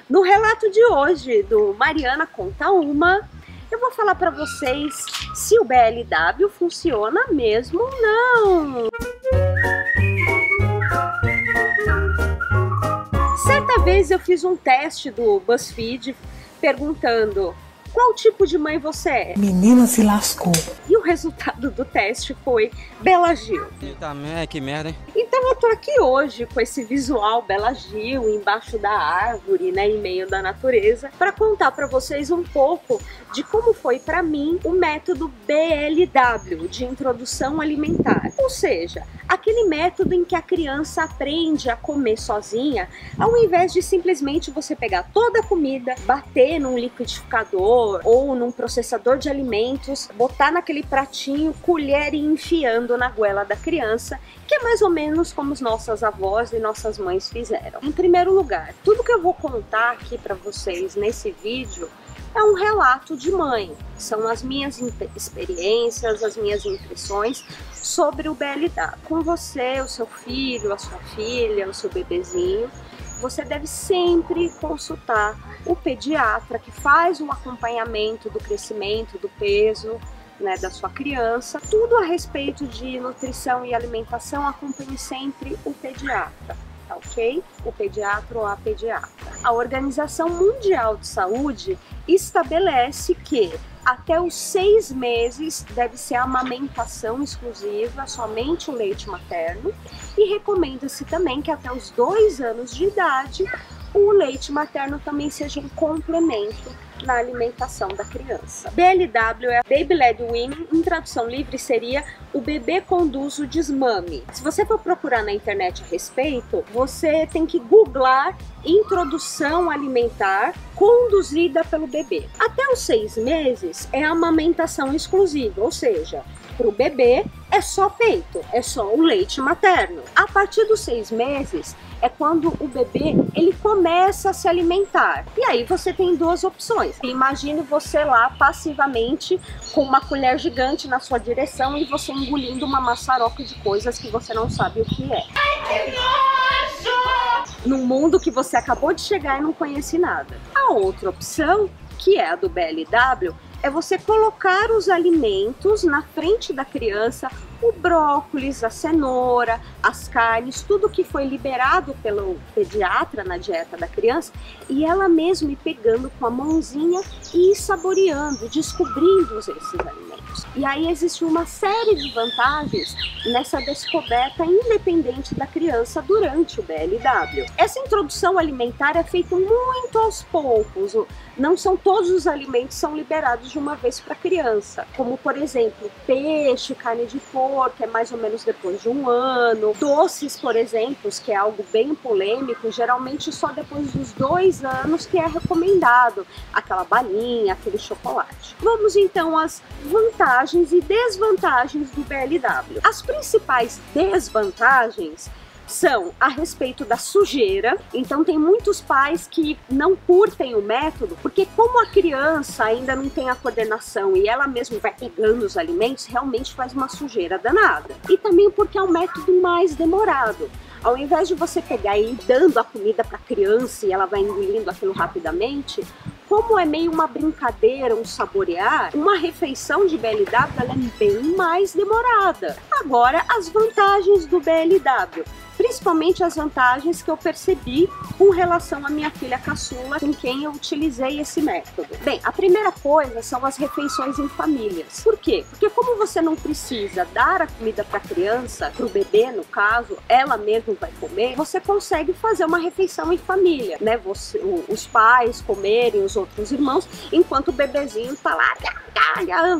No relato de hoje do Mariana Conta Uma, eu vou falar para vocês se o BLW funciona mesmo ou não. Certa vez eu fiz um teste do BuzzFeed perguntando: qual tipo de mãe você é? Menina se lascou. E o resultado do teste foi Bela Gil. Que merda, hein? Então eu tô aqui hoje com esse visual Bela Gil embaixo da árvore, né, em meio da natureza, para contar para vocês um pouco de como foi para mim o método BLW, de introdução alimentar. Ou seja, aquele método em que a criança aprende a comer sozinha, ao invés de simplesmente você pegar toda a comida, bater num liquidificador ou num processador de alimentos, botar naquele pratinho, colher e enfiando na goela da criança, que é mais ou menos como as nossas avós e nossas mães fizeram. Em primeiro lugar, tudo que eu vou contar aqui para vocês nesse vídeo é um relato de mãe, são as minhas experiências, as minhas impressões sobre o BLW. Com você, o seu filho, a sua filha, o seu bebezinho, você deve sempre consultar o pediatra que faz o acompanhamento do crescimento, do peso, né, da sua criança. Tudo a respeito de nutrição e alimentação, acompanhe sempre o pediatra, tá ok? O pediatra ou a pediatra. A Organização Mundial de Saúde estabelece que até os 6 meses deve ser a amamentação exclusiva, somente o leite materno, e recomenda-se também que até os 2 anos de idade o leite materno também seja um complemento na alimentação da criança. BLW é Baby Led Weaning, em tradução livre seria o bebê conduz o desmame. Se você for procurar na internet a respeito, você tem que googlar introdução alimentar conduzida pelo bebê. Até os 6 meses é a amamentação exclusiva, ou seja, para o bebê é só peito, é só o leite materno. A partir dos 6 meses é quando o bebê ele começa a se alimentar. E aí você tem 2 opções. Imagine você lá passivamente com uma colher gigante na sua direção e você engolindo uma maçaroca de coisas que você não sabe o que é. Ai, que nojo! Num mundo que você acabou de chegar e não conhece nada. A outra opção, que é a do BLW, é você colocar os alimentos na frente da criança, o brócolis, a cenoura, as carnes, tudo que foi liberado pelo pediatra na dieta da criança, e ela mesma ir pegando com a mãozinha e ir saboreando, descobrindo esses alimentos. E aí existe uma série de vantagens nessa descoberta independente da criança durante o BLW. Essa introdução alimentar é feita muito aos poucos, não são todos os alimentos são liberados de uma vez para a criança, como por exemplo peixe, carne de porco, é mais ou menos depois de 1 ano, doces, por exemplo, que é algo bem polêmico, geralmente só depois dos 2 anos que é recomendado, aquela balinha, aquele chocolate. Vamos então às vantagens e desvantagens do BLW. As principais desvantagens são a respeito da sujeira. Então tem muitos pais que não curtem o método, porque como a criança ainda não tem a coordenação e ela mesma vai pegando os alimentos, realmente faz uma sujeira danada. E também porque é um método mais demorado. Ao invés de você pegar e ir dando a comida para a criança e ela vai engolindo aquilo rapidamente, como é meio uma brincadeira, um saborear, uma refeição de BLW ela é bem mais demorada. Agora, as vantagens do BLW. Principalmente as vantagens que eu percebi com relação à minha filha caçula, com quem eu utilizei esse método. Bem, a primeira coisa são as refeições em famílias. Por quê? Porque como você não precisa dar a comida para a criança, para o bebê no caso, ela mesma vai comer, você consegue fazer uma refeição em família, né? Os pais comerem, os outros irmãos, enquanto o bebezinho tá lá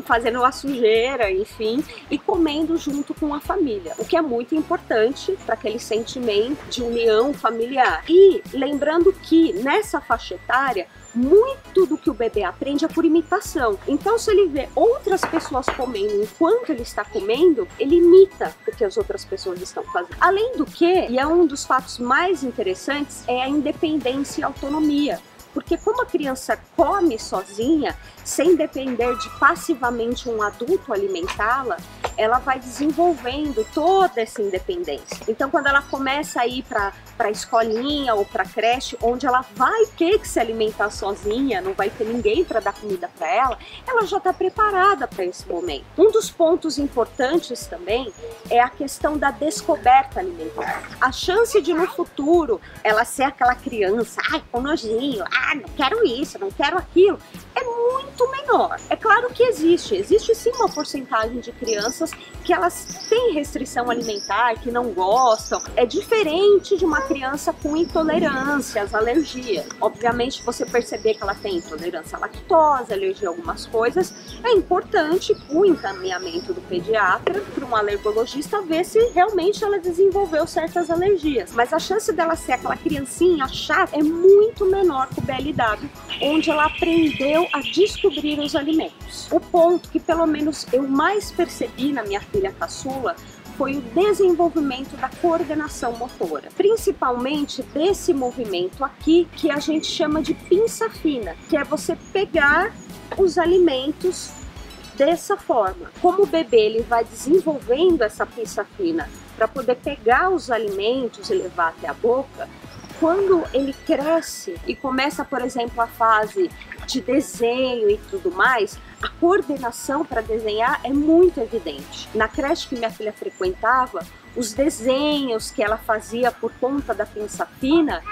fazendo a sujeira, enfim, e comendo junto com a família, o que é muito importante para aquele sentimento de união familiar. E lembrando que nessa faixa etária, muito do que o bebê aprende é por imitação. Então, se ele vê outras pessoas comendo enquanto ele está comendo, ele imita o que as outras pessoas estão fazendo. Além do que, e é um dos fatos mais interessantes, é a independência e autonomia. Porque como a criança come sozinha, sem depender de passivamente um adulto alimentá-la, ela vai desenvolvendo toda essa independência. Então, quando ela começa a ir para a escolinha ou para a creche, onde ela vai ter que se alimentar sozinha, não vai ter ninguém para dar comida para ela, ela já está preparada para esse momento. Um dos pontos importantes também é a questão da descoberta alimentar. A chance de no futuro ela ser aquela criança, ai, com nojinho, não quero isso, não quero aquilo, é muito menor. É claro que existe sim uma porcentagem de crianças que elas têm restrição alimentar, que não gostam. É diferente de uma criança com intolerâncias, alergias. Obviamente, você perceber que ela tem intolerância à lactose, alergia a algumas coisas, é importante o encaminhamento do pediatra para um alergologista ver se realmente ela desenvolveu certas alergias. Mas a chance dela ser aquela criancinha chata é muito menor que o BLW, onde ela aprendeu a descobrir os alimentos. O ponto que pelo menos eu mais percebi na minha filha caçula foi o desenvolvimento da coordenação motora, principalmente desse movimento aqui que a gente chama de pinça fina, que é você pegar os alimentos dessa forma. Como o bebê ele vai desenvolvendo essa pinça fina para poder pegar os alimentos e levar até a boca, quando ele cresce e começa, por exemplo, a fase de desenho e tudo mais, a coordenação para desenhar é muito evidente. Na creche que minha filha frequentava, os desenhos que ela fazia por conta da pinça fina,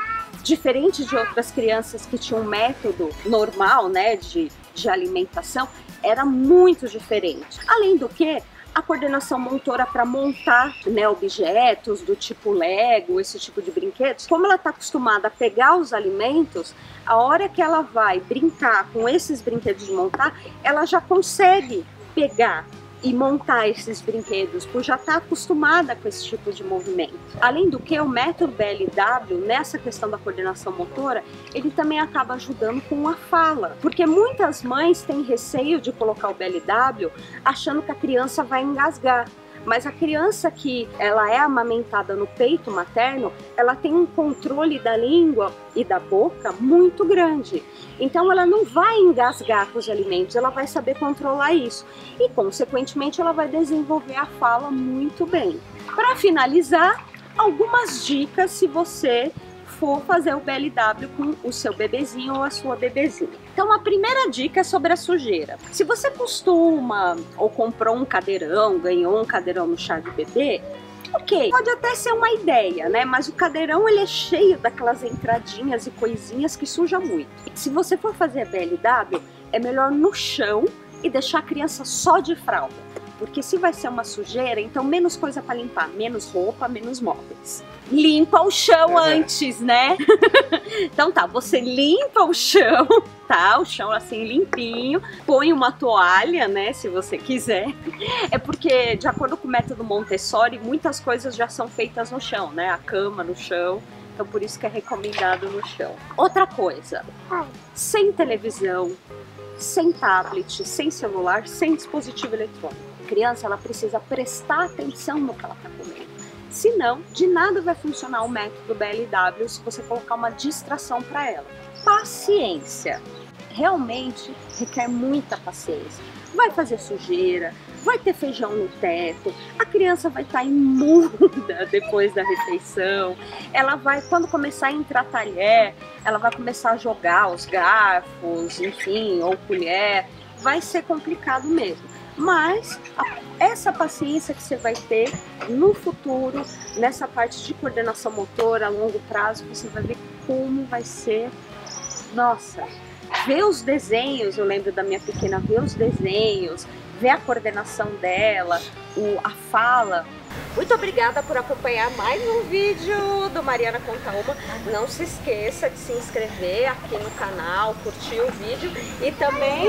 diferente de outras crianças que tinham um método normal, né, de alimentação, era muito diferente. Além do que, a coordenação motora para montar, né, objetos do tipo Lego, esse tipo de brinquedos, como ela está acostumada a pegar os alimentos, a hora que ela vai brincar com esses brinquedos de montar, ela já consegue pegar e montar esses brinquedos, por já estar acostumada com esse tipo de movimento. Além do que, o método BLW, nessa questão da coordenação motora, ele também acaba ajudando com a fala, porque muitas mães têm receio de colocar o BLW achando que a criança vai engasgar. Mas a criança que ela é amamentada no peito materno, ela tem um controle da língua e da boca muito grande. Então ela não vai engasgar com os alimentos, ela vai saber controlar isso. E consequentemente ela vai desenvolver a fala muito bem. Para finalizar, algumas dicas se você for fazer o BLW com o seu bebezinho ou a sua bebezinha. Então a primeira dica é sobre a sujeira. Se você costuma ou comprou um cadeirão, ganhou um cadeirão no chá de bebê, ok, pode até ser uma ideia, né? Mas o cadeirão ele é cheio daquelas entradinhas e coisinhas que suja muito. Se você for fazer BLW, é melhor no chão e deixar a criança só de fralda. Porque se vai ser uma sujeira, então menos coisa para limpar, menos roupa, menos móveis. Limpa o chão antes, né? Então tá, você limpa o chão, tá? O chão assim limpinho, põe uma toalha, né? Se você quiser. É porque, de acordo com o método Montessori, muitas coisas já são feitas no chão, né? A cama no chão. Então por isso que é recomendado no chão. Outra coisa, sem televisão, sem tablet, sem celular, sem dispositivo eletrônico. A criança ela precisa prestar atenção no que ela está comendo. Senão, de nada vai funcionar o método BLW se você colocar uma distração para ela. Paciência. Realmente requer muita paciência. Vai fazer sujeira, vai ter feijão no teto, a criança vai estar imunda depois da refeição, ela vai, quando começar a entrar talher, ela vai começar a jogar os garfos, enfim, ou colher, vai ser complicado mesmo. Mas essa paciência que você vai ter no futuro, nessa parte de coordenação motora a longo prazo, você vai ver como vai ser. Nossa, ver os desenhos, eu lembro da minha pequena, ver os desenhos, ver a coordenação dela, a fala. Muito obrigada por acompanhar mais um vídeo do Mariana Conta Uma. Não se esqueça de se inscrever aqui no canal, curtir o vídeo e também